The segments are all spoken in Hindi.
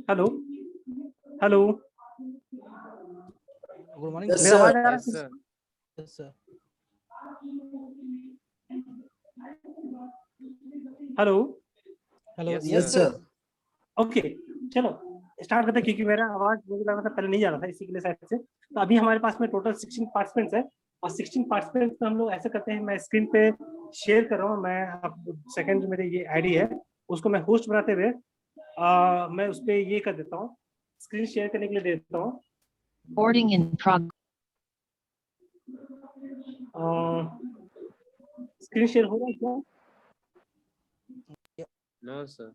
Hello hello, good morning Yes, sir. मेरा sir. आवाज आ रहा Yes, है? sir. Yes sir. Hello, hello. Yes, Yes, sir. sir. Okay, चलो स्टार्ट करते हैं, क्योंकि मेरा आवाज मुझे लगा था पहले नहीं जा रहा था, इसी के लिए शायद से। तो अभी हमारे पास में टोटल 16 पार्टिसिपेंट्स है, और 16 पार्टिसिपेंट्स में हम लोग ऐसे करते हैं, मैं स्क्रीन पे शेयर कर रहा हूँ, मैं अब सेकंड जो मेरी ये आईडी है उसको मैं होस्ट बनाते हुए मैं उस पर ये कर देता हूँ, स्क्रीन शेयर करने के लिए दे देता हूँ। Recording in progress. Screen share हो रहा है क्या? No, sir.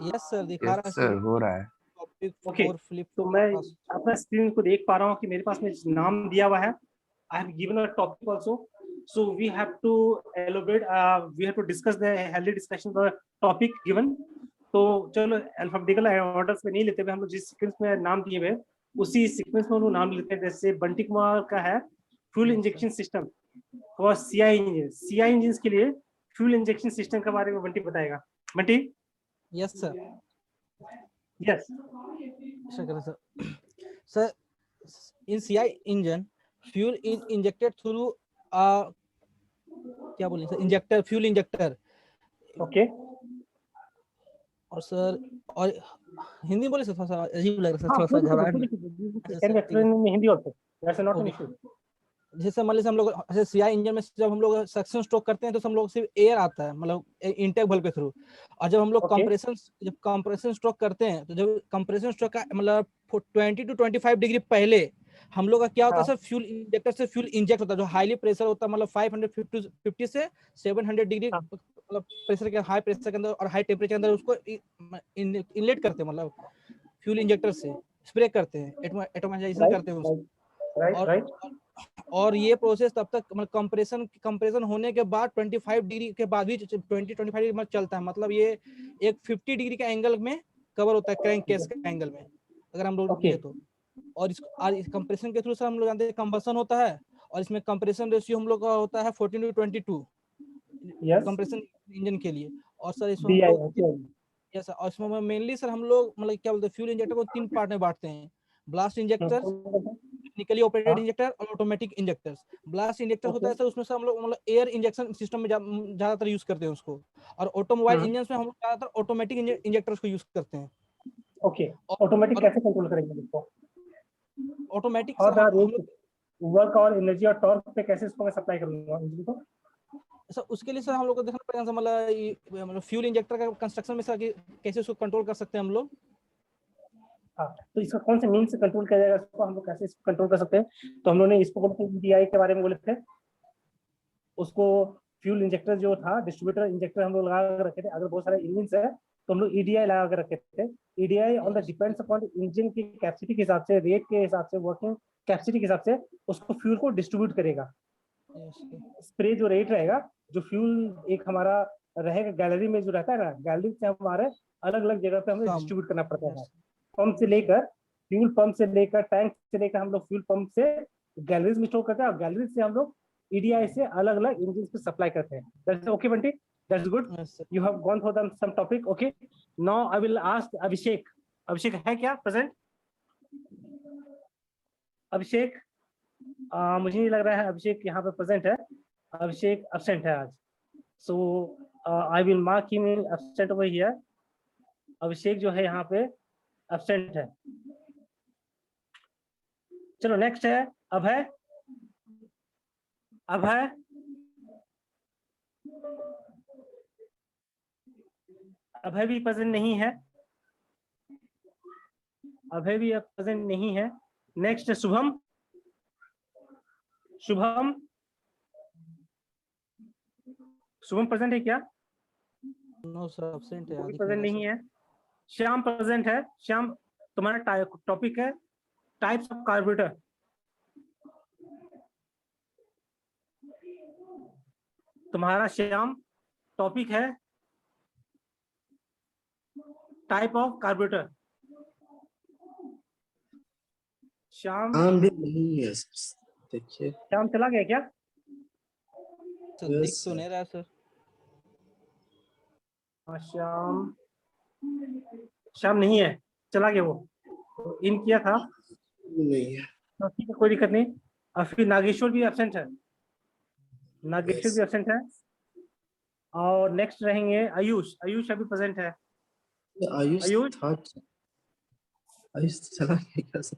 यस सर, दिखा रहा है सर हो रहा है। Topic Okay, 4 flip. तो मैं अपना स्क्रीन को देख पा रहा हूँ कि मेरे पास में नाम दिया हुआ है। I have given a topic also, so we have to elaborate. We have to discuss the healthy discussion of the topic given. तो चलो अल्फाबेटिकल ऑर्डर्स में नहीं लेते हुए हम लोग जिस सीक्वेंस में नाम दिए हुए उसी सीक्वेंस में हम लोग नाम लेते हैं। जैसे बंटी कुमार का है फ्यूल इंजेक्शन सिस्टम और सीआई इंजन। सीआई इंजन के लिए फ्यूल इंजेक्शन सिस्टम के बारे में बंटी बताएगा। Bunty. Yes sir. Yes sir, sir in CI engine fuel injected through क्या बोलें sir, injector, fuel injector. Okay, और सर और हिंदी बोले सर, थोड़ा सा अजीब लग रहा है, हाँ थोड़ा सा घबराहट। Can be explain in Hindi also, that's not an issue. जैसे मान लीजिए हम लोग ऐसे सीआई इंजन में जब हम लोग सक्शन स्ट्रोक करते हैं तो हम लोग सिर्फ एयर आता है, मतलब इनटेक वाल्व के थ्रू। और जब हम लोग कंप्रेशन स्ट्रोक करते हैं तो जब कंप्रेशन स्ट्रोक का मतलब 20 to 25 डिग्री पहले हम लोग का क्या होता है सर, फ्यूल इंजेक्टर से फ्यूल इंजेक्ट होता है, जो हाईली प्रेशर होता है, मतलब 550 से 700 डिग्री मतलब प्रेशर के, हाई प्रेशर के अंदर और हाई टेम्परेचर के अंदर उसको इनलेट करते हैं, मतलब फ्यूल इंजेक्टर से स्प्रे करते हैं, एटमाइजेशन करते हैं उसको। राइट। और ये प्रोसेस तब तक मतलब कंप्रेशन होने के बाद 25 डिग्री के बाद भी 20-25 डिग्री में चलता है, मतलब ये एक 50 डिग्री के एंगल में कवर होता है, क्रैंक केस के एंगल में अगर हम लोग ये तो। और इस कंप्रेशन के थ्रू सर हम लोग जानते हैं कंबसन होता है, और इसमें कंप्रेशन रेशियो हम लोग का होता है 14:22 कंप्रेशन इंजन के लिए। और सर इसमें हम लोग यस, और इसमें मेनली सर हम लोग मतलब क्या बोलते हैं, फ्यूल इंजेक्टर को 3 पार्ट में बांटते हैं, blast injector, technically operated injector और ऑटोमेटिक इंजेक्टर्स। ब्लास्ट इंजेक्टर होता है सर, उसमें से हम लोग मतलब एयर इंजेक्शन सिस्टम में ज्यादातर यूज करते हैं उसको, और ऑटोमोबाइल इंजन में हम लोग ज्यादातर ऑटोमेटिक इंजेक्टर्स को यूज करते हैं। ओके, ऑटोमेटिक कैसे कंट्रोल करेंगे इसको? ऑटोमेटिक और वर्क और एनर्जी और टॉर्क पे कैसे इसको मैं सप्लाई करूंगा इंजन को? सर उसके लिए सर हम लोग को देखना पड़ेगा, मतलब फ्यूल इंजेक्टर का कंस्ट्रक्शन में सर कैसे उसको कंट्रोल कर सकते हैं हम लोग। हाँ, तो इसका कौन से मीन से कंट्रोल किया जाएगा, इसको हम लोग कैसे इसको कंट्रोल कर सकते हैं? तो हम लोगों ने इसको ईडीआई के बारे में बोले थे, उसको फ्यूल इंजेक्टर जो था, डिस्ट्रीब्यूटर इंजेक्टर हम लोग लगा कर रखे थे। अगर बहुत सारे इंजन है तो हम लोग ईडीआई लगा कर रखे थे। EDI on the depends upon engine की कैपेसिटी के हिसाब से, रेट के हिसाब से, वर्किंग कैपेसिटी के हिसाब से उसको फ्यूल को डिस्ट्रीब्यूट करेगा। स्प्रे जो रेट रहेगा, जो फ्यूल एक हमारा रहेगा गैलरी में जो रहता है ना, गैलरी से हमारे अलग अलग जगह पे हमें डिस्ट्रीब्यूट करना पड़ता है। पंप से लेकर, फ्यूल पंप से लेकर, टैंक से लेकर हम लोग फ्यूल पंप से गैलरीज में स्टोर करते हैं, और गैलरी से हम लोग ईडीआई से अलग अलग इंजन पे सप्लाई करते हैं। That's okay Bunty, that's good, you have gone through the some topic. Okay, now I will ask Abhishek. Abhishek है क्या प्रेजेंट? अभिषेक, मुझे नहीं लग रहा है अभिषेक यहाँ पे प्रेजेंट है। अभिषेक एब्सेंट है आज, so I will mark him absent over here. Abhishek जो है यहाँ पे एब्सेंट है। चलो नेक्स्ट है अभय। अभय, अभय भी प्रेजेंट नहीं है। अभय भी प्रेजेंट नहीं है। नेक्स्ट है शुभम। शुभम, शुभम प्रेजेंट है क्या? नो सर, एब्सेंट है, प्रेजेंट नहीं है। श्याम प्रेजेंट है। श्याम, तुम्हारा टॉपिक है टाइप्स ऑफ कार्बोरेटर। तुम्हारा श्याम टॉपिक है टाइप ऑफ कार्बोरेटर। श्याम भी नहीं है, देखिए। श्याम चला गया क्या? सर दिख तो नहीं रहा सर। श्याम, श्याम नहीं है, चला गया वो, इन किया था नहीं है। तो ठीक है, कोई दिक्कत नहीं। और फिर नागेश्वर भी एब्सेंट है, नागेश्वर Yes. भी एब्सेंट है। और नेक्स्ट रहेंगे आयुष, आयुष अभी प्रेजेंट है। आयुष आयुष? था, आयुष चला गया क्या सर?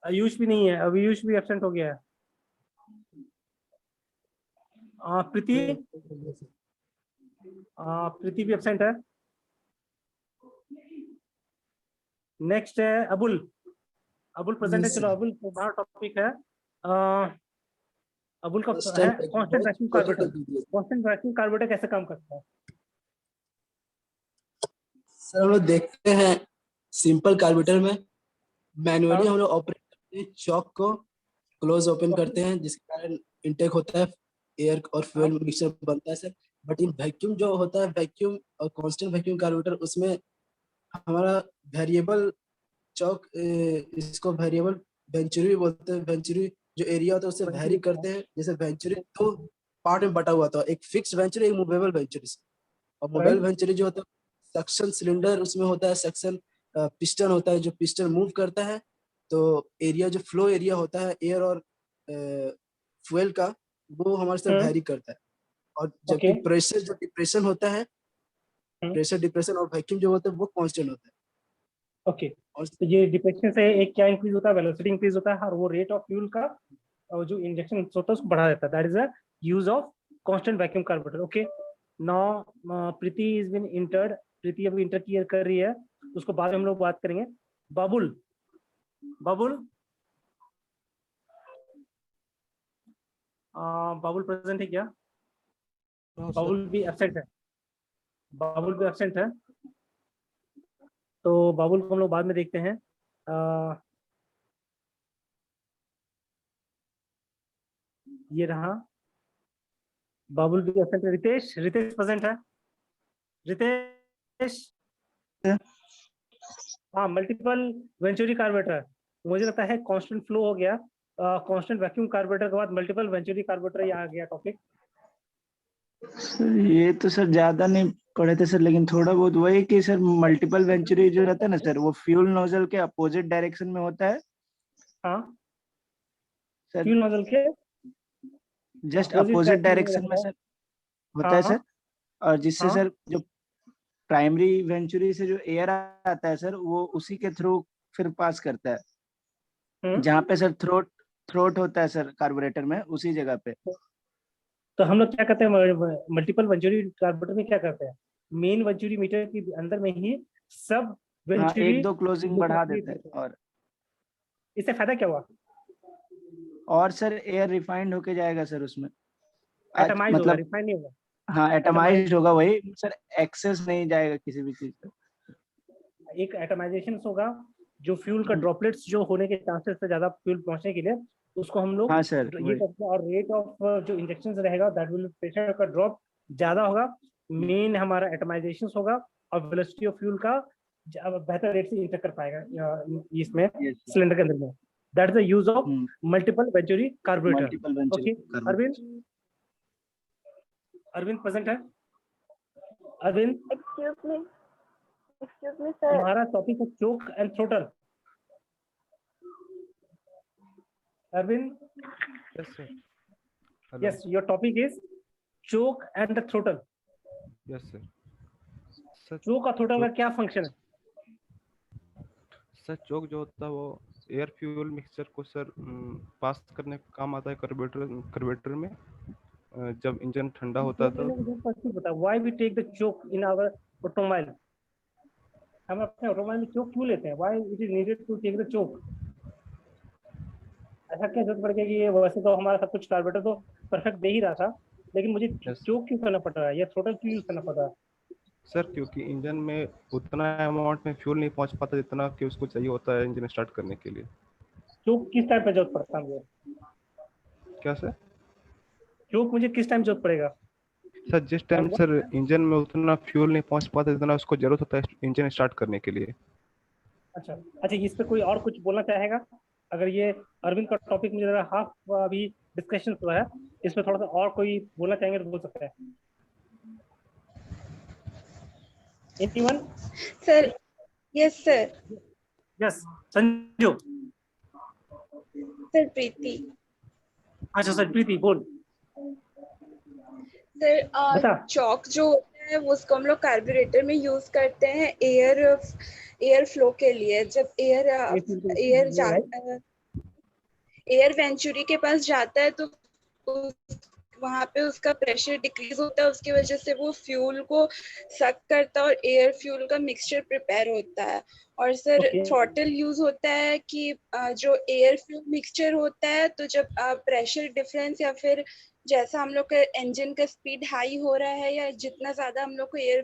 आयुष भी नहीं है, आयुष भी एब्सेंट हो गया है। प्रीति, प्रीति भी एब्सेंट है। नेक्स्ट है अबुल, अबुल प्रेजेंट है। Yes, चलो sir. अबुल हमारा टॉपिक है, अबुल का First है time कांस्टेंट वैक्यूम कार्बोरेटर। बहुत दीजिए। कांस्टेंट वैक्यूम कार्बोरेटर कैसे काम करता है? सर हम लोग देखते हैं सिंपल कार्बोरेटर में मैनुअली हाँ। हम लोग ऑपरेट करते हैं, चॉक को क्लोज ओपन करते हैं जिसके कारण इनटेक होता है, एयर और फ्यूल मिक्सचर बनता है सर। बट इन वैक्यूम जो होता है, वैक्यूम और कांस्टेंट वैक्यूम कार्बोरेटर, उसमें हमारा वेरिएबल चौक, इसको वेरिएबल वेंचुरी बोलते हैं। वेंचुरी जो एरिया होता है उससे वेरी करते हैं। जैसे वेंचुरी दो पार्ट में बटा हुआ था, एक फिक्स वेंचुरी, एक मूवेबल वेंचुरी। और मूवेबल वेंचुरी जो होता है सक्शन सिलेंडर उसमें होता है, सक्शन पिस्टन होता है जो पिस्टन मूव करता है। तो एरिया जो फ्लो एरिया होता है एयर और फ्यूल का, वो हमारे से वेरी करता है। और जबकि प्रेशर जो डिप्रेशन होता है, प्रेशर डिप्रेशन और वैक्यूम जो होता है वो कांस्टेंट होता है। ओके, तो ये डिप्रेशन से एक क्या इंक्रीज होता है, वेलोसिटी इंक्रीज होता है, और वो रेट ऑफ फ्यूल का और जो इंजेक्शन होता है उसको बढ़ा देता है। That is the use of constant vacuum carburettor. Okay, now Preeti is been entered, Preeti अभी इंटर क्लियर कर रही है, उसको बाद में हम लोग बात करेंगे। बाबुल, बाबुल, बाबुल प्रेजेंट है क्या? बाबुल भी एब्सेंट है, बाबुल भी एब्सेंट है। तो बाबुल को हम लोग बाद में देखते हैं। ये रहा बाबुल भी एब्सेंट है। रितेश, रितेश प्रेजेंट है? रितेश? हाँ, मल्टीपल वेंचुरी कार्बोरेटर, मुझे लगता है कांस्टेंट फ्लो हो गया। कांस्टेंट वैक्यूम कार्बोरेटर के बाद मल्टीपल वेंचुरी कार्बोरेटर ये आ गया टॉपिक। सर ये तो सर ज्यादा नहीं पढ़े थे सर, लेकिन थोड़ा बहुत वही कि सर मल्टीपल वेंचुरी जो रहता है ना सर, वो फ्यूल नोजल के अपोजिट डायरेक्शन में होता है। हाँ सर फ्यूल नोजल के जस्ट अपोजिट डायरेक्शन में सर होता है सर। और जिससे सर जो प्राइमरी वेंचुरी से जो एयर आता है सर, वो उसी के थ्रू फिर पास करता है, जहाँ पे सर थ्रोट होता है सर कार्बोरेटर में, उसी जगह पे। तो हम लोग क्या करते हैं मल्टीपल वेंचुरी कार्बोरेटर में, क्या करते हैं मेन वेंचुरी मीटर के अंदर में ही सब वेंचुरी एक दो क्लोजिंग बढ़ा देते हैं। और इससे फायदा क्या हुआ? और सर एयर रिफाइंड होके जाएगा सर उसमें, एटमाइज होगा, रिफाइंड नहीं होगा। हाँ एटमाइज्ड होगा, वही सर एक्सेस नहीं जाएगा किसी भी चीज का। एक एटमाइजेशन होगा, जो फ्यूल का ड्रॉपलेट्स जो होने के चांसेस से ज्यादा फ्यूल पहुंचने के लिए उसको हम लोग हाँ सर ये करते हैं। और रेट ऑफ जो इंजेक्शन रहेगा दैट विल प्रेशर का ड्रॉप ज्यादा होगा, मेन हमारा एटमाइजेशन होगा, और वेलोसिटी ऑफ फ्यूल का बेहतर रेट से इंटर कर पाएगा इसमें सिलेंडर के अंदर में। That is the use of multiple venturi carburettor. Okay, Arvind, Arvind present है? अरविंद, एक्सक्यूज मी सर, हमारा टॉपिक है choke and throttle. Arvind, Yes, sir. Hello. yes, your topic is choke and the throttle. Yes, sir. Sir choke और throttle का क्या फंक्शन है? सर चोक जो होता है वो एयर फ्यूल मिक्सचर को सर पास करने का काम आता है कार्बोरेटर में। जब इंजन ठंडा होता है तो बता why we take the choke in our automobile? हम अपने ऑटोमोबाइल में चोक क्यों लेते हैं? why it is needed to take the choke? ऐसा क्या जरूरत पड़ गई कि ये वैसे तो हमारा सब कुछ कार्बोरेटर तो परफेक्ट दे ही रहा था, लेकिन मुझे चोक क्यों करना पड़ रहा है या थ्रोटल क्यों यूज करना पड़ रहा है? सर क्योंकि इंजन में उतना अमाउंट में फ्यूल नहीं पहुंच पाता जितना कि उसको चाहिए होता है इंजन स्टार्ट करने के लिए। चोक किस टाइम पे जरूरत पड़ता है मुझे? क्या सर? चोक मुझे किस टाइम जरूरत पड़ेगा? सर जिस टाइम सर इंजन में उतना फ्यूल नहीं पहुंच पाता जितना उसको जरूरत होता है इंजन स्टार्ट करने के लिए। अच्छा अच्छा, इस पे कोई और कुछ बोलना चाहेगा? अगर ये अरविंद का टॉपिक मुझे लगा हाफ अभी डिस्कशन हुआ है, इस पे थोड़ा सा और कोई बोलना चाहेंगे तो बोल सकते हैं। Anyone? Sir yes sir. Yes Sanju. Sir Preeti. अच्छा सर प्रीति बोल। सर बता। चॉक जो होता है वो उसको हम लोग कार्बोरेटर में यूज करते हैं एयर फ्लो के लिए। जब एयर वेंचुरी के पास जाता है तो वहां पे उसका प्रेशर डिक्रीज होता है, उसकी वजह से वो फ्यूल को सक करता है और एयर फ्यूल का मिक्सचर प्रिपेयर होता है। और सर Okay. थ्रॉटल यूज होता है कि जो एयर फ्यूल मिक्सचर होता है तो जब प्रेशर डिफरेंस या फिर जैसा हम लोग का इंजन का स्पीड हाई हो रहा है या जितना ज्यादा हम लोग को एयर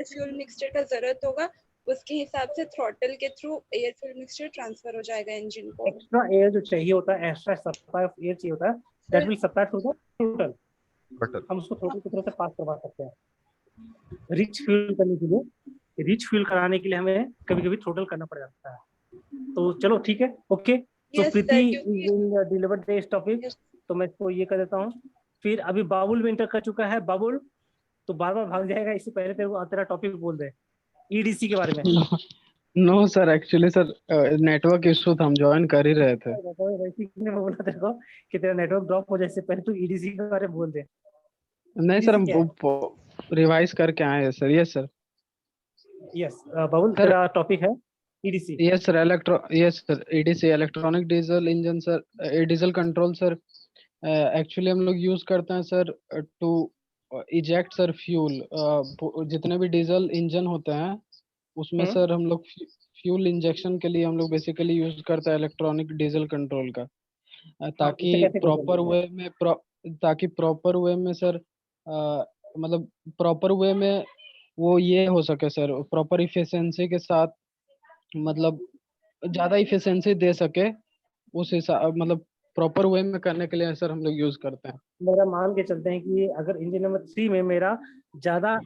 फ्यूल मिक्सचर का जरूरत होगा उसके हिसाब से थ्रॉटल के through air fuel mixture transfer हो जाएगा इंजन को। एक्स्ट्रा एयर जो चाहिए होता है, एक्स्ट्रा सप्लाई ऑफ एयर चाहिए होता है, that will supply to the total. बटल हम उसको थ्रोटल की तरफ से पास करवा सकते हैं। रिच फ्यूल करने के लिए, रिच फ्यूल कराने के लिए हमें कभी कभी थ्रोटल करना पड़ जाता है। तो चलो ठीक है, ओके। तो Yes, प्रीति sir, क्योंकि- डिलीवर दिस टॉपिक। Yes. तो मैं इसको ये कर देता हूँ। फिर अभी बाबुल भी इंटर कर चुका है। बाबुल तो बार बार भाग जाएगा, इससे पहले तेरा टॉपिक बोल दे ईडीसी के बारे में। No sir, actually sir network issue था, हम ज्वाइन कर ही रहे थे। वैसे ही मैं बोला तेरे को कि तेरा नेटवर्क ड्रॉप हो जाए, इससे पहले तू ईडीसी के बारे में बोल दे। नहीं सर, हम क्या है? रिवाइज करके आए हैं sir. Yes sir. Yes Babul sir तेरा टॉपिक है EDC. Yes sir, yes sir, EDC electronic diesel engine sir, diesel control sir. Actually हम लोग यूज करते हैं sir to eject sir fuel. जितने भी डीजल इंजन होते हैं उसमें सर हम लोग फ्यूल इंजेक्शन के लिए हम लोग बेसिकली यूज करते हैं इलेक्ट्रॉनिक डीजल कंट्रोल का, ताकि इसे कैसे प्रॉपर वे में ताकि प्रॉपर वे में सर मतलब प्रॉपर वे में वो ये हो सके सर, प्रॉपर इफिशिएंसी के साथ, मतलब ज्यादा इफिशिएंसी दे सके उस हिसाब, मतलब प्रॉपर वे में करने के लिए सर हम लोग यूज करते हैं। मेरा मान के चलते हैं कि अगर इंजन नंबर 3 में मेरा ज्यादा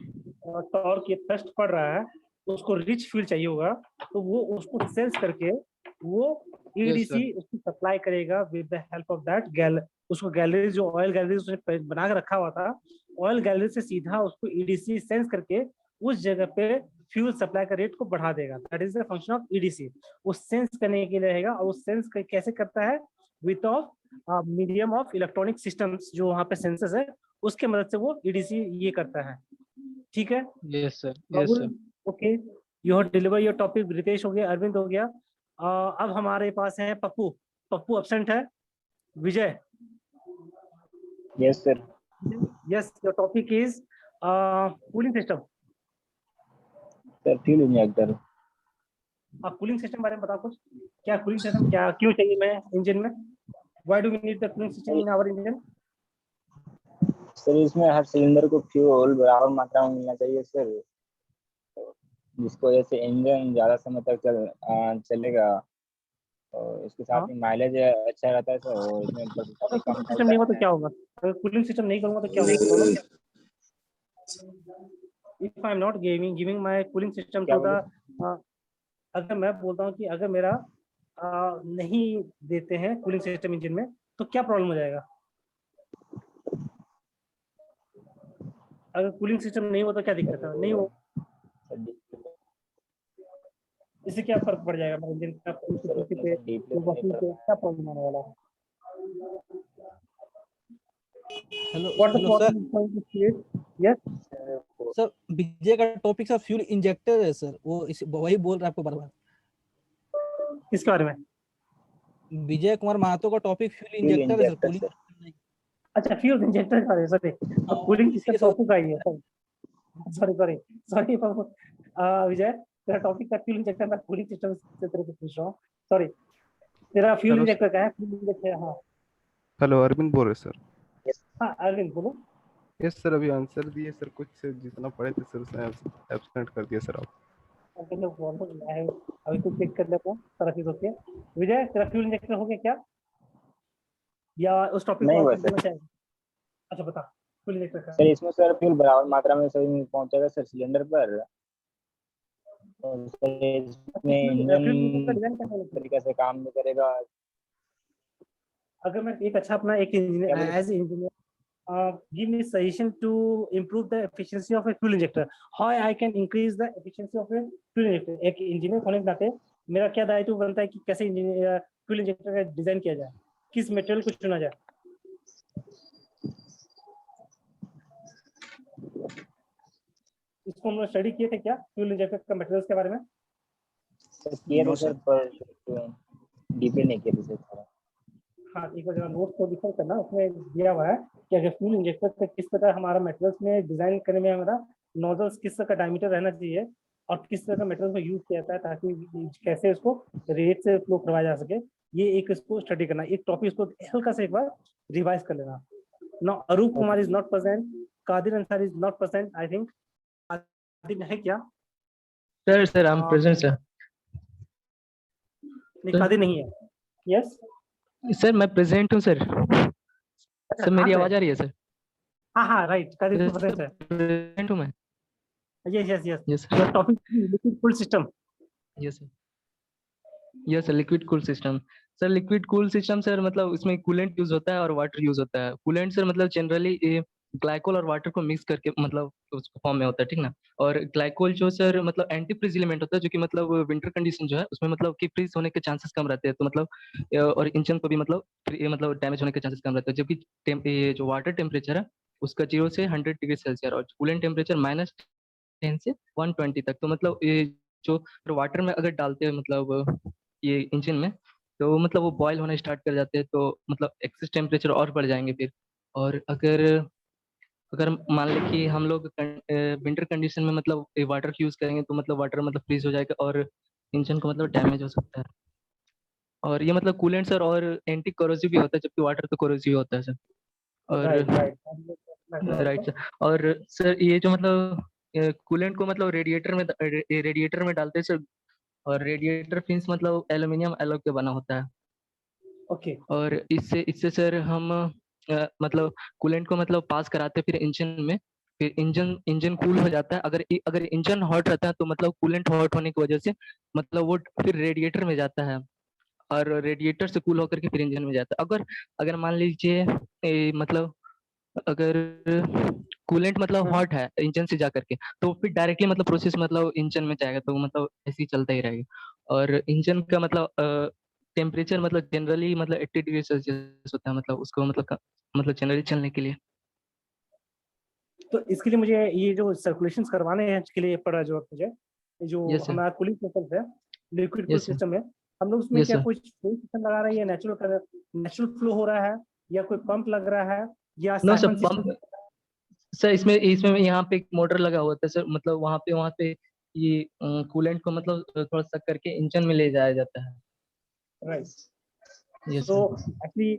टॉर्क या थ्रस्ट पड़ रहा है, उसको रिच फ्यूल चाहिए होगा, तो वो उसको सेंस करके वो ईडीसी उसको सप्लाई करेगा with the help of that उसको गैलरी, जो ऑयल गैलरी उसने बना के रखा हुआ था, ऑयल गैलरी से सीधा उसको ईडीसी सेंस करके उस जगह पे फ्यूल सप्लाई का रेट को बढ़ा देगा। That is the function of EDC. वो सेंस करने के लिए रहेगा, और वो सेंस कैसे करता है? Width of medium of electronic systems जो वहाँ पे सेंसर्स है, उसके मदद से वो ईडीसी ये करता है। ठीक है? Yes sir, yes sir. Okay, you have deliver your topic. Ritesh हो गया, अरविंद हो गया। अब हमारे पास है पप्पू। पप्पू एब्सेंट है। Vijay. Yes sir. Yes, your topic is cooling system. Sir fuel injector. Cooling system बारे में बताओ कुछ। क्या कूलिंग सिस्टम, क्या क्यों चाहिए मैं इंजन में? Why do we need the cooling system in our engine? Sir इसमें हर सिलेंडर को फ्यूल बराबर मात्रा में मिलना चाहिए सर, जिसको वजह से इंजन ज्यादा समय तक चलेगा, और इसके साथ ही माइलेज अच्छा रहता है सर, और इसमें अगर कूलिंग सिस्टम नहीं हो तो क्या होगा? अगर कूलिंग सिस्टम नहीं करूंगा तो क्या होगा? If I am not giving my cooling system to the, अगर मैं बोलता हूँ कि अगर मेरा नहीं देते हैं कूलिंग सिस्टम इंजन में, तो क्या प्रॉब्लम हो जाएगा? अगर कूलिंग सिस्टम नहीं हो तो क्या दिक्कत है? नहीं हो, इससे क्या फर्क पड़ जाएगा इंजन का पे, क्या प्रॉब्लम आने वाला है? Hello sir. यस सर विजय का टॉपिक सर फ्यूल इंजेक्टर है सर, वो वही बोल रहा है आपको बार बार। किसके बारे में? विजय कुमार महतो का टॉपिक फ्यूल इंजेक्टर है सर, कूलिंग। अच्छा, फ्यूल इंजेक्टर का है सर, कूलिंग सिस्टम टॉपिक का ही है सर। सॉरी विजय, तेरा टॉपिक का फ्यूल इंजेक्टर, मैं कूलिंग सिस्टम से तेरे को पूछ रहा हूँ। सॉरी, तेरा फ्यूल इंजेक्टर का है? फ्यूल इंजेक्टर, हाँ। हेलो, अरविंद बोल रहे सर। हाँ अरविंद बोलो। यस सर, अभी आंसर दिए सर, कुछ जितना पढ़े थे सर उसने एब्सेंट कर दिया सर। आप अभी तो चेक कर लेता हूँ सारा चीज। ओके विजय, तेरा फ्यूल इंजेक्टर हो गया क्या, या उस टॉपिक नहीं को हुआ और सर। चाहिए? अच्छा बता, फ्यूल इंजेक्टर का। सर इसमें सर फ्यूल बराबर मात्रा में सही पहुंचेगा सर सिलेंडर पर, और सर इसमें इंजन तरीके से काम नहीं करेगा। अगर मैं एक अच्छा अपना एक engineer as engineer give me suggestion to improve the efficiency of a fuel injector. How I can increase the efficiency of a fuel injector? एक इंजीनियर होने के नाते मेरा क्या दायित्व बनता है कि कैसे फ्यूल इंजेक्टर का डिजाइन किया जाए, किस मटेरियल को चुना जाए। इसको हम लोग स्टडी किए थे क्या, फ्यूल इंजेक्टर का मटेरियल्स के बारे में? किए थे सर, पर डीपली नहीं किए थे सर। हाँ, एक बार नोट को डिफर करना, उसमें दिया हुआ है कि अगर फ्यूल इंजेक्टर से किस तरह हमारा मटेरियल्स में डिजाइन करने में हमारा नोजल्स किस तरह का डायमीटर रहना चाहिए और किस तरह का मटेरियल को यूज किया जाता है ताकि कैसे उसको रेट से फ्लो करवाया जा सके, ये एक इसको स्टडी करना, एक टॉपिक इसको हल्का से एक बार रिवाइज कर लेना। Now Arup Kumar is not present, Kadir Ansar is not present, I think Kadir है क्या? Sir I am present sir. नहीं, कादिर नहीं है। यस सर मैं प्रेजेंट हूँ सर। सर मेरी आवाज आ रही है सर? हाँ राइट, कादिर प्रेजेंट है। प्रेजेंट हूँ मैं। Yes yes your topic liquid cool system. Yes sir liquid cool system. Sir liquid cool system sir मतलब इसमें कूलेंट यूज होता है और वाटर यूज होता है। कूलेंट सर मतलब जनरली ग्लाइकोल और वाटर को मिक्स करके मतलब उस फॉर्म में होता है, ठीक ना। और ग्लाइकोल जो सर मतलब एंटी फ्रीज एलिमेंट होता है जो कि मतलब विंटर कंडीशन जो है उसमें मतलब कि फ्रीज होने के चांसेस कम रहते हैं, तो मतलब और इंजन को भी मतलब डैमेज होने के चांसेस कम रहते हैं। जबकि ये जो वाटर टेम्परेचर है उसका 0 से 100 डिग्री सेल्सियस और कूलेंट टेम्परेचर -10 से 120 तक। तो मतलब ये जो वाटर में अगर डालते हैं मतलब ये इंजन में, तो मतलब वो बॉयल होना स्टार्ट कर जाते हैं, तो मतलब एक्सेस टेम्परेचर और बढ़ जाएंगे फिर। और अगर अगर मान लें कि हम लोग विंटर कंडीशन में मतलब वाटर यूज करेंगे तो मतलब वाटर मतलब फ्रीज हो जाएगा और इंजन को मतलब डैमेज हो सकता है। और ये मतलब कूलेंट सर और एंटी कोरोसिव भी होता है, जबकि वाटर तो कोरोसिव होता है सर। और राइट सर। और सर ये जो मतलब कूलेंट को मतलब रेडिएटर में डालते हैं सर, और रेडिएटर फिन्स मतलब एल्यूमिनियम एलॉय के बना होता है। ओके। और इससे सर हम मतलब कूलेंट को मतलब पास कराते हैं फिर इंजन में, फिर इंजन कूल हो जाता है। अगर इंजन हॉट रहता है तो मतलब कूलेंट हॉट होने की वजह से मतलब वो फिर रेडिएटर में जाता है और रेडिएटर से कूल होकर के फिर इंजन में जाता है। अगर मान लीजिए मतलब अगर कूलेंट मतलब हॉट है इंजन से जा करके, तो फिर डायरेक्टली मतलब प्रोसेस मतलब इंजन में जाएगा, तो मतलब ऐसे ही चलता ही रहेगा। और इंजन का मतलब टेम्परेचर मतलब जनरली मतलब 80 डिग्री सेल्सियस होता है, मतलब उसको मतलब जनरली चलने के लिए। तो इसके लिए मुझे ये जो सर्कुलेशंस करवाने हैं इसके लिए पड़ा जो मुझे जो Yes, sir. हमारा कूलिंग सिस्टम है, liquid cool Yes, sir. System है, हम लोग उसमें Yes, क्या sir. कुछ सिस्टम लगा रहे हैं, नेचुरल फ्लो हो रहा है या कोई पंप लग रहा है या no sir, siphon system? Sir इसमें यहाँ पे एक मोटर लगा हुआ था सर, मतलब वहाँ पे ये कूलेंट को मतलब थोड़ा सा करके इंजन में ले जाया जाता है। Right. Yes, so sir. Actually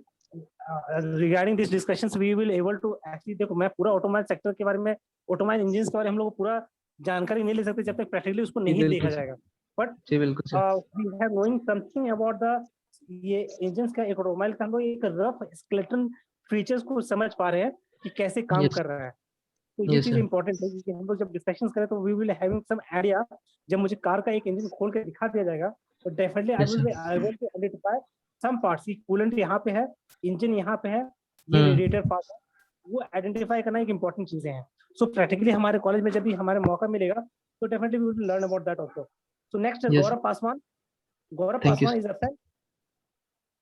regarding this discussions we will able to actually, देखो मैं पूरा ऑटोमोबाइल सेक्टर के बारे में, ऑटोमोबाइल इंजन्स के बारे में हम लोग पूरा जानकारी नहीं ले सकते जब तक प्रैक्टिकली उसको जी नहीं देखा बिल्कुल सर। जाएगा। बट जी बिल्कुल sir. We have knowing something about the ये इंजन्स का, एक ऑटोमोबाइल का हम लोग एक रफ स्केलेटन फीचर्स को समझ पा रहे हैं कि कैसे काम Yes, कर रहा है। तो ये yes, चीज sir. इंपॉर्टेंट है कि हम लोग जब डिस्कशंस करें तो we will having some idea. जब मुझे कार का एक इंजन खोल के दिखा दिया जाएगा तो definitely I Yes, will sir. Be able to identify some parts, coolant यहाँ पे है, इंजन यहाँ पे है, ये रेडिएटर पार्ट है, वो आइडेंटिफाई करना एक इंपॉर्टेंट चीजें हैं। सो प्रैक्टिकली हमारे कॉलेज में जब भी हमारे मौका मिलेगा तो definitely we will learn about that also. So next Yes. Gaurav Paswan. Gaurav Thank you, Paswan is absent.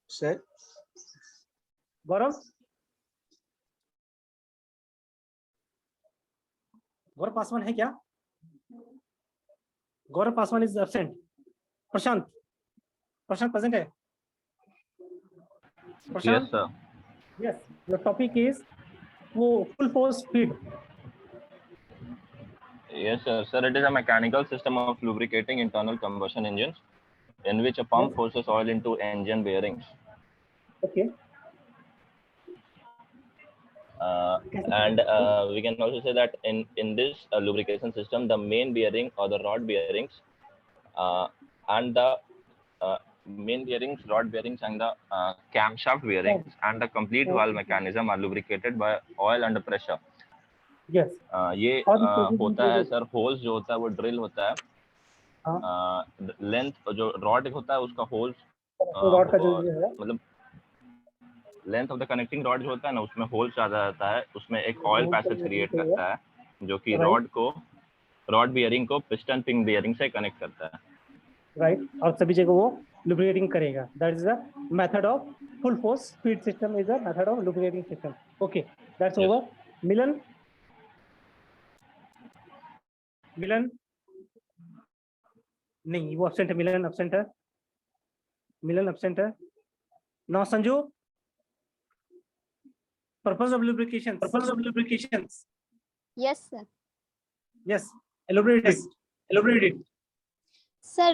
Sir Gaurav Paswan है क्या? Gaurav Paswan is absent. Prashant present है? Yes, sir. Yes, the topic is full force feed. Yes, sir. Sir, it is a mechanical system of lubricating internal combustion engines in which a pump Yes. forces oil into engine bearings. Okay. And we can also say that in this lubrication system, the main bearing or the rod bearings and the main bearings, rod bearings, and the camshaft bearings and the complete valve mechanism are lubricated by oil under pressure. Yes. ये होता है सर, होल्स जो होता है वो ड्रिल होता है, लेंथ जो रॉड होता है उसका होल्स रॉड का जो है मतलब length of the connecting rod जो होता है ना, उसमें होल्स ज्यादा रहता है, उसमें एक ऑयल पैसेज क्रिएट करता है जो कि रॉड बियरिंग को पिस्टन पिन बियरिंग से कनेक्ट करता है। राइट, और सभी जगह वो लुब्रिकेटिंग करेगा। That is the method of full force feed system, is the method of lubricating system. Okay, that's over. Milan नहीं, वो एब्सेंट है। मिलन एब्सेंट है। Now Sanju, purpose of lubrication। Yes, sir. Yes, elaborate it। Sir,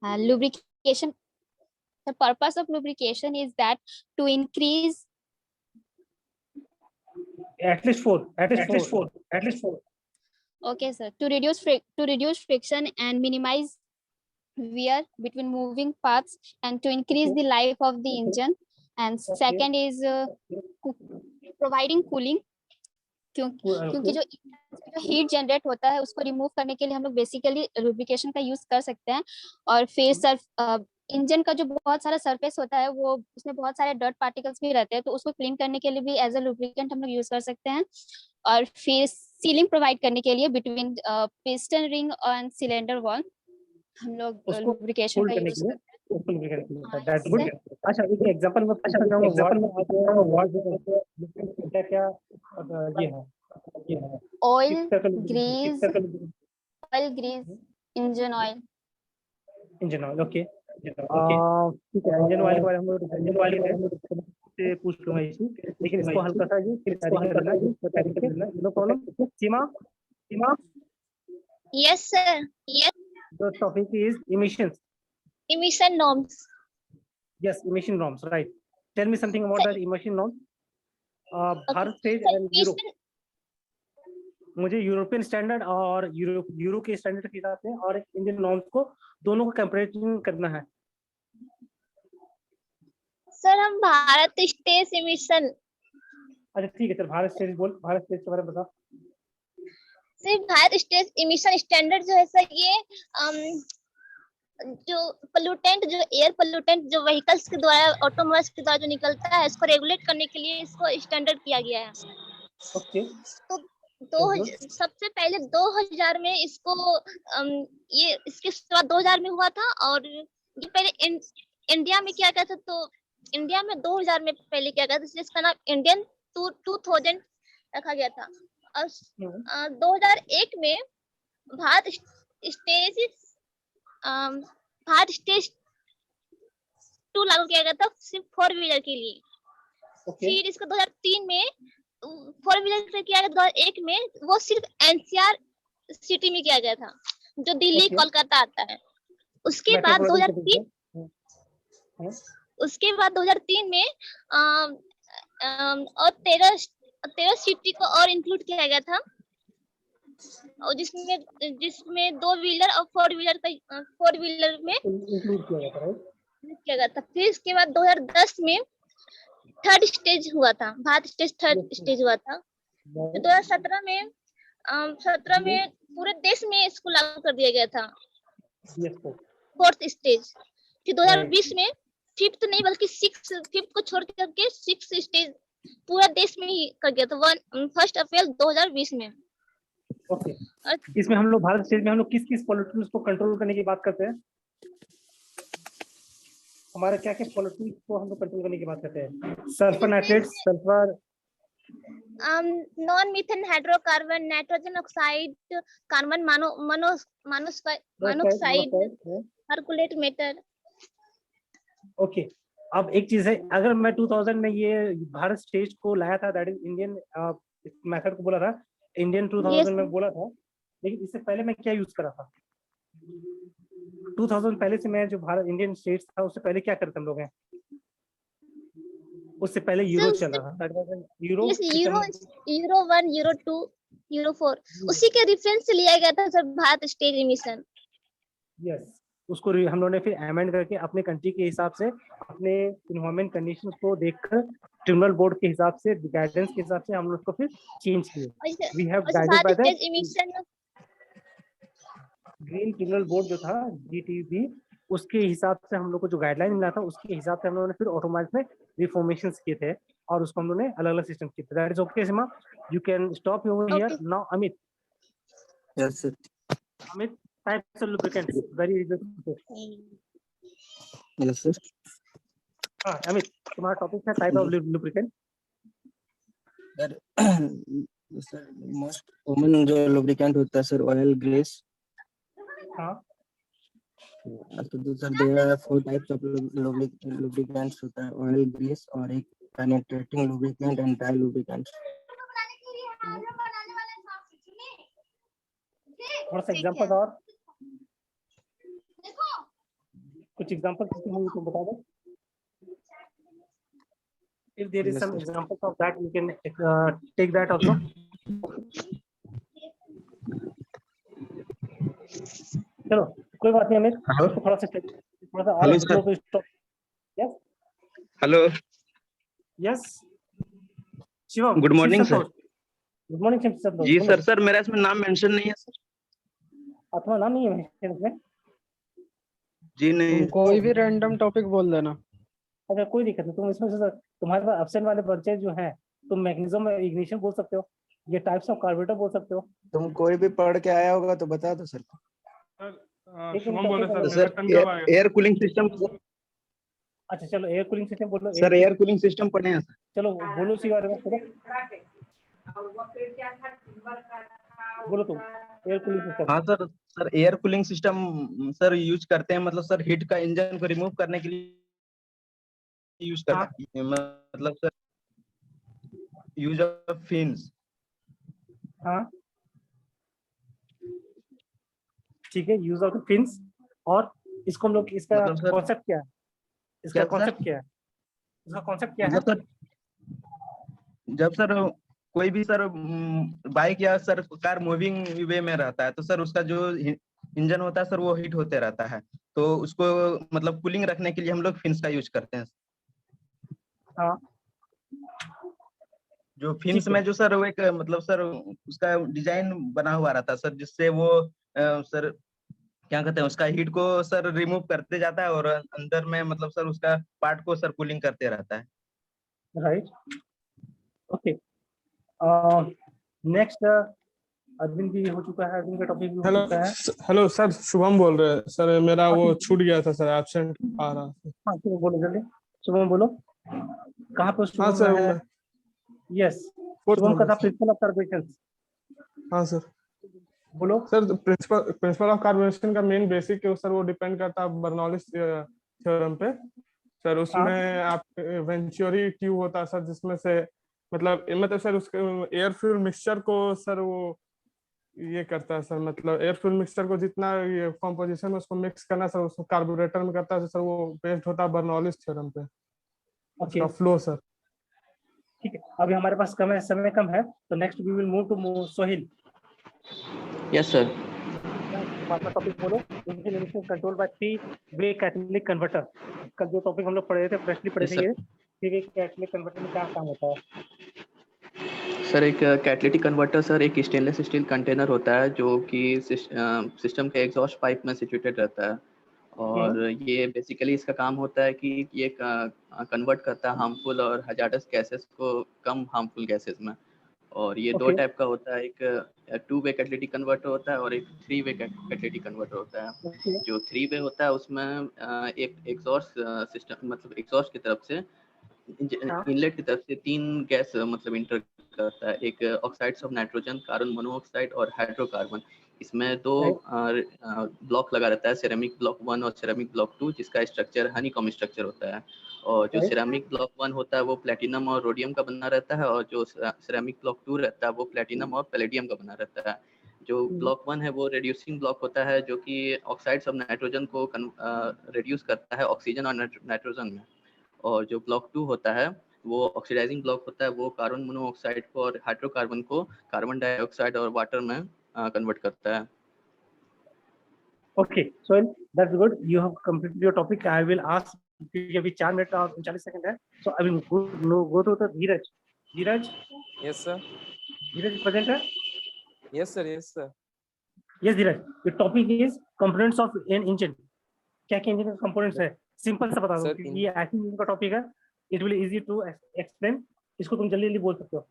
lubrication. The purpose of lubrication is that to increase. At least four. Okay, sir. To reduce friction and minimize wear between moving parts, and to increase the life of the engine. And second is providing cooling. क्योंकि जो हीट जनरेट होता है उसको रिमूव करने के लिए हम लोग बेसिकली लुब्रिकेशन का यूज कर सकते हैं। और फिर इंजन का जो बहुत सारा सरफेस होता है वो उसमें बहुत सारे डर्ट पार्टिकल्स भी रहते हैं, तो उसको क्लीन करने के लिए भी एज अ लुब्रिकेंट हम लोग यूज कर सकते हैं। और फिर सीलिंग प्रोवाइड करने के लिए between piston ring and cylinder wall हम लोग लुब्रिकेशन का यूज करते हैं। That's good। अच्छा, एक एग्जांपल में क्या ये है oil Greece engine oil. Okay, ठीक है। इंजन ऑयल के बारे में से पूछ लूंगा इशू, लेकिन इसको हल्का सा जी no problem. Seema, Yes, sir. Yes. the topic is emissions। Emission norms. Yes, emission norms, right। Tell me something about that emission norms। Bharat stage and euro. मुझे यूरोपियन स्टैंडर्ड और यूरो के स्टैंडर्ड के हिसाब से और इंडियन नॉर्म्स को दोनों को कंपैरिजन करना है। सर हम भारत स्टेज इमिशन। अच्छा ठीक है सर, भारत स्टेज के बारे में बताओ। Sir Bharat stage emission standard जो है सर, ये जो पोल्यूटेंट, जो एयर पोल्यूटेंट जो व्हीकल्स के द्वारा, ऑटोमोबाइल्स के द्वारा जो निकलता है, इसको रेगुलेट करने के लिए इसको स्टैंडर्ड किया गया है। ओके। तो सबसे पहले 2000 में इसको ये इसकी शुरुआत 2000 में हुआ था। और ये पहले इंडिया में किया गया था, तो इंडिया में 2000 में पहले किया गया था, जिसका नाम इंडियन 2000 रखा गया था। और 2001 में भारत स्टेज 2 लागू किया गया था सिर्फ 4 व्हीलर के लिए। फिर इसको 2003 में 4 व्हीलर से किया गया। 2001 में वो सिर्फ एनसीआर सिटी में किया गया था, जो दिल्ली कोलकाता आता है। उसके बाद 2003 में और 13 सिटी को और इंक्लूड किया गया था, और जिसमें 2 व्हीलर और 4 व्हीलर में इंक्लूड किया गया था। फिर इसके बाद 2010 में थर्ड स्टेज हुआ था, भारत स्टेज थर्ड स्टेज हुआ था। 2017 में पूरे देश में इसको लागू कर दिया गया था, फोर्थ स्टेज। फिर 2020 में फिफ्थ नहीं बल्कि फिफ्थ को छोड़ करके 6th स्टेज पूरा देश में ही कर गया था 1 अप्रैल 2020 में। ओके, इसमें हम लोग भारत स्टेज में हम लोग किस पॉल्यूटेंट्स को कंट्रोल करने की बात करते हैं? हमारे क्या पॉल्यूटेंट्स को हम लोग कंट्रोल करने की बात करते हैं? Sulphur nitrates, sulphur non methane hydrocarbon, nitrogen oxide, carbon monoxide, percolate matter. Okay, अब एक चीज है, अगर मैं 2000 में ये भारत स्टेज को लाया था, दैट इज इंडियन मेथड को बोला था, इंडियन 2000 में बोला था, लेकिन इससे पहले मैं क्या यूज करा था? 2000 पहले से मैं जो भारत इंडियन स्टेट्स था उससे पहले क्या करते हम लोग हैं? उससे पहले यूरो चल रहा था, यूरो 1, यूरो 2, यूरो 4, उसी के रेफरेंस से लिया गया था sir Bharat stage emission. Yes, उसको हम लोगों ने फिर अमेंड करके अपने कंट्री के हिसाब से, अपने एनवायरमेंट कंडीशंस को देखकर, ट्रिब्यूनल बोर्ड के हिसाब से, गाइडेंस के हिसाब से हम लोग उसको फिर चेंज किए। We have guided by the green tribunal board जो था, GTB, उसके हिसाब से हम लोग को जो गाइडलाइन मिला था उसके हिसाब से हम लोगों ने फिर ऑटोमेटिक में रिफॉर्मेशन किए थे और उसको हम लोगों ने अलग अलग सिस्टम किए थे. That is okay Seema, you can stop over here now. Amit, yes sir. Amit, types of lubricants, very easy. Yes sir. हाँ अमित, तुम्हारा टॉपिक है type of lubricant. Sir most common जो लुब्रिकेंट होता है सर ऑयल ग्रीस. हाँ. तो दूसरा there are 4 types of lubricants होता है, ऑयल ग्रीस और एक penetrating lubricant and dry lubricant. थोड़ा सा एग्जांपल और कुछ एग्जांपल तुम बता दो. If there is some examples of that, we can take that also. चलो कोई बात नहीं अमित, थोड़ा सा hello sir. Yes hello. Yes Shivam, good morning sir. Good morning sir. जी सर. सर मेरा इसमें नाम मेंशन नहीं है सर. तुम्हारा नाम नहीं है मेंशन इसमें? जी नहीं. कोई भी रैंडम टॉपिक बोल देना. अच्छा कोई दिक्कत नहीं. तुम इसमें से तुम्हारे पास एब्सेंट वाले बच्चे जो हैं, तुम मैकेनिज्म ऑफ इग्निशन बोल सकते हो, ये टाइप्स ऑफ कार्बोरेटर बोल सकते हो. तुम कोई भी पढ़ के आया होगा तो बता दो सर. शुभम बोले सर एयर कूलिंग सिस्टम. अच्छा चलो एयर कूलिंग सिस्टम बोलो. सर एयर कूलिंग सिस्टम पढ़े हैं सर. चलो बोलो सी बारे में बोलो तुम एयर कूलिंग सिस्टम. हाँ sir. Sir air cooling system sir use करते हैं, मतलब सर हीट का इंजन को रिमूव करने के लिए यूज करते हैं. मतलब सर यूज ऑफ फिन्स. हाँ ठीक है, यूज ऑफ द फिन्स. और इसको हम लोग इसका मतलब कॉन्सेप्ट क्या है? इसका कॉन्सेप्ट क्या है? इसका कॉन्सेप्ट क्या है? जब सर कोई भी सर बाइक या सर कार मूविंग वे में रहता है तो सर उसका जो इंजन होता है सर वो हीट होते रहता है, तो उसको मतलब कूलिंग रखने के लिए हम लोग फिन्स का यूज करते हैं. हाँ. जो फिन्स में जो सर वो एक मतलब सर उसका डिजाइन बना हुआ रहता है सर, जिससे वो सर क्या कहते हैं उसका हीट को सर रिमूव करते जाता है और अंदर में मतलब सर उसका पार्ट को सर कूलिंग करते रहता है. राइट. ओके. नेक्स्ट अरविंद भी हो चुका है. अरविंद का टॉपिक भी हो चुका है. हेलो सर, शुभम बोल रहे हैं सर. मेरा वो छूट गया था सर, एब्सेंट आ रहा था. हाँ तो बोलो जल्दी. शुभम बोलो कहाँ पे शुभम? हाँ सर है? यस शुभम का था प्रिंसिपल ऑफ कार्बोरेशन. हाँ सर बोलो. सर प्रिंसिपल ऑफ कार्बोरेशन का मेन बेसिक है सर, वो डिपेंड करता है बर्नौलिस थ्योरम पे सर. उसमें आप वेंचुरी ट्यूब होता है सर, जिसमें से मतलब सर उसके एयर फ्यूल मिक्सचर को सर वो ये करता है सर, मतलब एयर फ्यूल मिक्सचर को जितना ये कॉम्पोजिशन में उसको मिक्स करना सर, उसको कार्बोरेटर में करता है सर. वो बेस्ड होता है बर्नौलिस थ्योरम पे. उसका फ्लो सर. ठीक है, अभी हमारे पास समय कम है, तो next we will move to Sohil. Yes sir. हमारा टॉपिक बोलो. इंजन इमिशन कंट्रोल बाय 3-वे कैटालिटिक कन्वर्टर. कल जो टॉपिक हम लोग पढ़े थे, फ्रेशली पढ़े थे, ये 3-वे कैटालिटिक कन्वर्टर में क्या काम होता है? सर एक कैटालिटिक कन्वर्टर सर एक स्टेनलेस स्टील कंटेनर होता है जो कि सिस्टम के एग्जॉस्ट पाइप में सिचुएटेड रहता है. और ये बेसिकली इसका काम होता है कि ये कन्वर्ट करता है हार्मफुल और हजार्डस गैसेस को कम हार्मफुल गैसेस में. और ये दो टाइप का होता है, एक 2-वे कैटालिटिक कन्वर्टर होता है और एक 3-वे कैटालिटिक कन्वर्टर होता है. जो 3-वे होता है उसमें एक एग्जॉस्ट सिस्टम मतलब एग्जॉस्ट की तरफ से इनलेट की तरफ से 3 गैस मतलब इंटर करता है. एक oxides of nitrogen, carbon monoxide और हाइड्रोकार्बन. इसमें 2 ब्लॉक लगा रहता है, सिरेमिक ब्लॉक 1 और सिरेमिक ब्लॉक 2, जिसका स्ट्रक्चर हनीकॉम्ब स्ट्रक्चर होता है. और जो सिरेमिक ब्लॉक 1 होता है वो प्लेटिनम और रोडियम का बना रहता है, और जो सिरेमिक ब्लॉक 2 रहता है वो प्लेटिनम और पैलेडियम का बना रहता है. जो ब्लॉक 1 है वो रिड्यूसिंग ब्लॉक होता है, जो कि ऑक्साइड्स ऑफ नाइट्रोजन को रिड्यूस करता है ऑक्सीजन और नाइट्रोजन में. और जो ब्लॉक 2 होता है वो ऑक्सीडाइजिंग ब्लॉक होता है, वो कार्बन मोनोऑक्साइड को और हाइड्रोकार्बन को कार्बन डाइऑक्साइड और वाटर में कन्वर्ट करता है. Okay Sohail, that's good. You have completed your topic. I will ask, क्योंकि अभी 4 मिनट और 39 सेकंड है, so I will go to the Dhiraj. Dhiraj. Yes sir. Dhiraj present है? Yes sir. Yes sir. Yes, Dhiraj. The topic is components of an engine. क्या क्या इंजन का कंपोनेंट्स है, सिंपल सा बता दो सर, क्योंकि ये एक्टिंग इंजन का टॉपिक है, it will easy to explain, इसको तुम जल्दी जल्दी बोल सकते हो।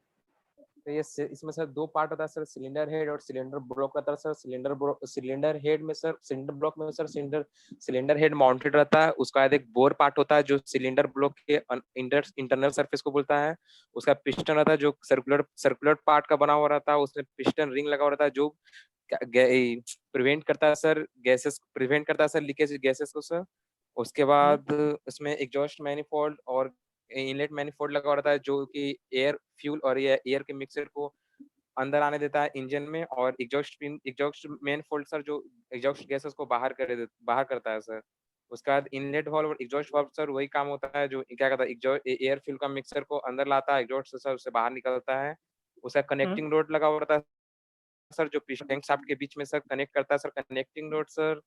तो ये इसमें सर दो पार्ट होता है सर, सिलेंडर हेड और सिलेंडर ब्लॉक रहता है सर। सिलेंडर हेड में सर, सिलेंडर ब्लॉक में सर सिलेंडर हेड माउंटेड रहता है, उसका बाद एक बोर पार्ट होता है जो सिलेंडर ब्लॉक के इंटरनल सरफेस को बोलता है। उसका पिस्टन रहता है जो सर्कुलर पार्ट का बना हुआ रहता है, उसमें पिस्टन रिंग लगा हुआ रहता है जो प्रिवेंट करता है सर गैसेस, प्रिवेंट करता है सर लीकेज गैसेस को सर। उसके बाद उसमें एग्जॉस्ट मैनिफोल्ड और इनलेट मैनिफोल्ड लगा हुआ रहता है जो कि एयर फ्यूल और एयर के मिक्सचर को अंदर आने देता है इंजन में। और एग्जॉस्ट मैनिफोल्ड सर जो एग्जॉस्ट गैसेस को बाहर करता है सर। उसके बाद इनलेट वाल्व और एग्जॉस्ट वाल्व सर वही काम होता है जो क्या कहता है एग्जॉस्ट एयर फ्यूल का मिक्सचर को अंदर लाता है, एग्जॉस्ट से सर उससे बाहर निकलता है। उसका कनेक्टिंग रोड लगा हुआ रहता है सर जो क्रैंकशाफ्ट के बीच में सर कनेक्ट करता है sir. Connecting road sir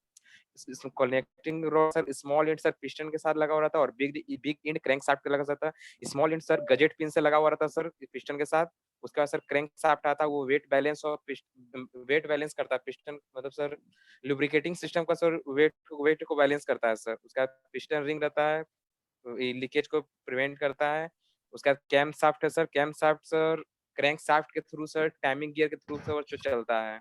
small and sir piston के साथ लगा हुआ रहता है और बिग एंड क्रैंकशाफ्ट के लगा रहता है। Small and sir gadget pin से लगा हुआ रहता है सर पिस्टन के साथ। उसके बाद सर क्रैंकशाफ्ट आता है, वो वेट बैलेंस करता है पिस्टन, मतलब सर लुब्रिकेटिंग सिस्टम का सर वेट को बैलेंस करता है सर। उसका पिस्टन रिंग रहता है, लीकेज को प्रिवेंट करता है। उसका कैम शाफ्ट है sir, cam shaft sir crank shaft के थ्रू सर टाइमिंग गियर के थ्रू सर जो चलता है।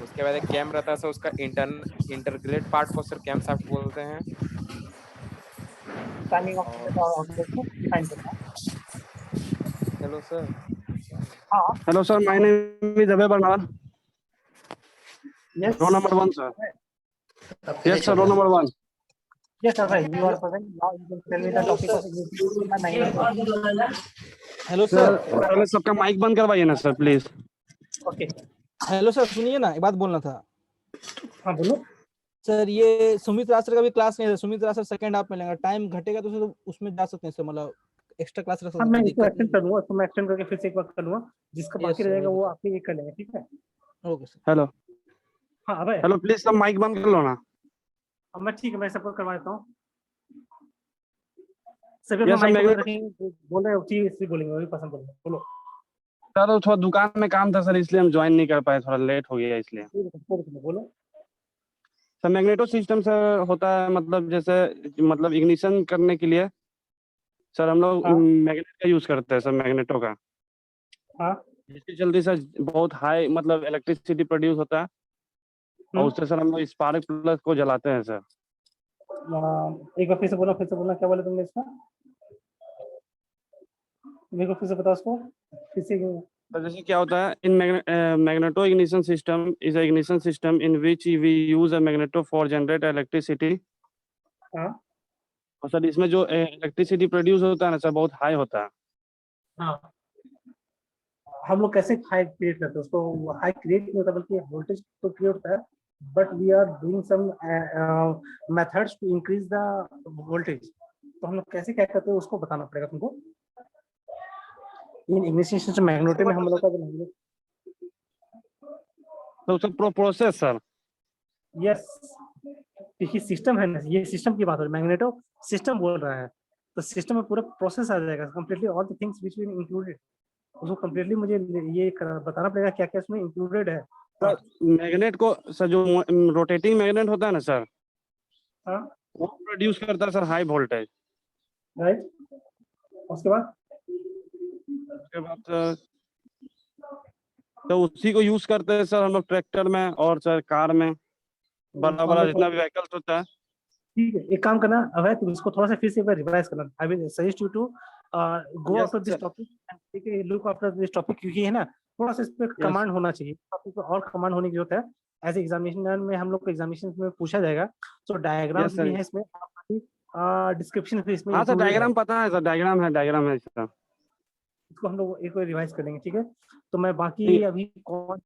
उसके बाद एक कैम रहता है सर, उसका इंटरग्रेट पार्ट को सर कैम शाफ्ट बोलते हैं। टाइमिंग ऑफ डिफाइन करना। Hello sir. हाँ hello sir, my name is Abhay Barnal, yes roll number 1 sir. Yes sir, roll number 1। Yes, sir. Right. You are present. Now you can tell me the topic of magneto. Hello sir sir. पहले सबका माइक बंद करवाइए ना sir please. Okay. Hello sir, सुनिए ना, एक बात बोलना था। हाँ बोलो सर ये सुमित राज सर का भी क्लास नहीं है, सुमित राज सर सेकंड हाफ में लेंगे, टाइम घटेगा तो सर उसमें जा सकते हैं सर, मतलब एक्स्ट्रा क्लास रख सकते हाँ हैं, मैं कोई इसको दिक्कत एक्सटेंड नहीं कर दूंगा, तो मैं एक्सटेंड करके फिर से एक बार कर लूंगा, जिसका है। बाकी यस रहेगा सर, वो आपके एक कर लेंगे, ठीक है। Okay sir. हेलो हाँ अबे हेलो, प्लीज सब माइक बंद कर लो ना। अब मैं ठीक है, मैं सबको करवा देता हूँ। सभी अपना यस सर, माइक बंद रखेंगे, बोल रहे हो ठीक इसलिए बोलेंगे, वही पसंद बोलेंगे, बोलो। सर थोड़ा दुकान में काम था सर, इसलिए हम ज्वाइन नहीं कर पाए, थोड़ा लेट हो गया इसलिए। बोलो। सर मैग्नेटो सिस्टम सर होता है, मतलब जैसे मतलब इग्निशन करने के लिए सर हम लोग हाँ मैग्नेट का यूज करते हैं सर, मैग्नेटो का। हाँ जिसकी जल्दी सर बहुत हाई मतलब इलेक्ट्रिसिटी प्रोड्यूस होता है और उससे सर हम लोग स्पार्क प्लग को जलाते हैं सर। एक बार फिर से बोलना, क्या बोले तुमने इसका, मेरे को फिर से बताओ उसको फिर से। सर जैसे क्या होता है, in magneto ignition system is ignition system in which we use a magneto for generate electricity. हाँ और सर इसमें जो इलेक्ट्रिसिटी प्रोड्यूस होता है ना सर, बहुत हाई होता है। हाँ हम लोग कैसे हाई क्रिएट करते हैं उसको, हाई क्रिएट नहीं होता बल्कि वोल्टेज तो क्रिएट होता है, but we are doing some methods to increase the voltage. तो हम लोग कैसे क्या करते हैं उसको बताना पड़ेगा तुमको। इन इग्निशन सिस्टम मैग्नेटो में हम लोग का जो magnet- तो उसका प्रोसेस सर। यस देखिए सिस्टम है ना, ये सिस्टम की बात हो रही है, मैग्नेटो सिस्टम बोल रहा है, तो सिस्टम में पूरा प्रोसेस आ जाएगा completely, all the things which we included, उसको कंप्लीटली मुझे ये बताना पड़ेगा क्या क्या इसमें इंक्लूडेड है। सर मैग्नेट को सर जो रोटेटिंग मैग्नेट होता है ना सर, हाँ वो प्रोड्यूस करता है सर हाई वोल्टेज। राइट, उसके बाद सर तो उसी को यूज करते हैं सर हम लोग ट्रैक्टर में और सर कार में, बड़ा बड़ा जितना भी व्हीकल्स होता है। ठीक है, एक काम करना अभय, तुम इसको थोड़ा सा फिर से एक बार रिवाइज करना। I will suggest you to go after this topic and take a look after this topic, क्योंकि है ना थोड़ा सा इस पे कमांड होना चाहिए, टॉपिक पे और कमांड होने की जरूरत है। एज एग्जामिनेशन में हम लोग को एग्जामिनेशन में पूछा जाएगा, तो डायग्राम्स भी है इसमें, डिस्क्रिप्शन भी इसमें। हाँ सर डायग्राम पता है सर, डायग्राम है सर, इसको हम लोग एक बार रिवाइज करेंगे, ठीक है। तो मैं बाकी अभी कौन